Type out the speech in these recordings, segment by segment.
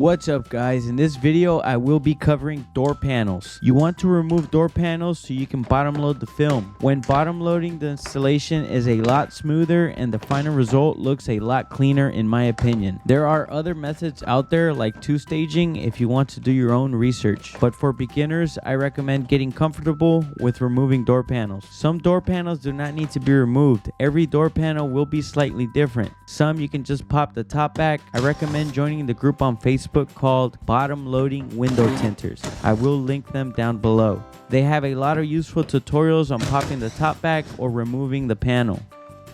What's up guys, in this video I will be covering door panels. You want to remove door panels so you can bottom load the film. When bottom loading, the installation is a lot smoother and the final result looks a lot cleaner in my opinion. There are other methods out there like two-staging if you want to do your own research, but for beginners I recommend getting comfortable with removing door panels. Some door panels do not need to be removed. Every door panel will be slightly different. Some you can just pop the top back. I recommend joining the group on Facebook called Bottom Loading Window Tinters. I will link them down below. They have a lot of useful tutorials on popping the top back or removing the panel.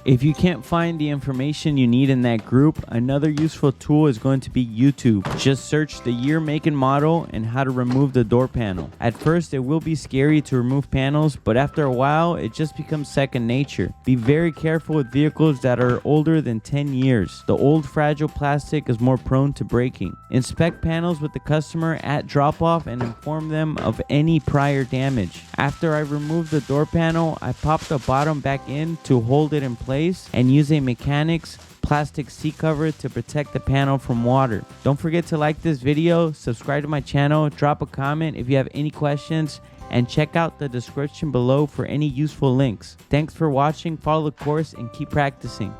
If you can't find the information you need in that group, another useful tool is going to be YouTube. Just search the year, make, and model and how to remove the door panel. At first, it will be scary to remove panels, but after a while, it just becomes second nature. Be very careful with vehicles that are older than 10 years. The old fragile plastic is more prone to breaking. Inspect panels with the customer at drop-off and inform them of any prior damage. After I remove the door panel, I pop the bottom back in to hold it in place and use a mechanic's plastic seat cover to protect the panel from water. Don't forget to like this video, subscribe to my channel, drop a comment if you have any questions, and check out the description below for any useful links. Thanks for watching, follow the course, and keep practicing.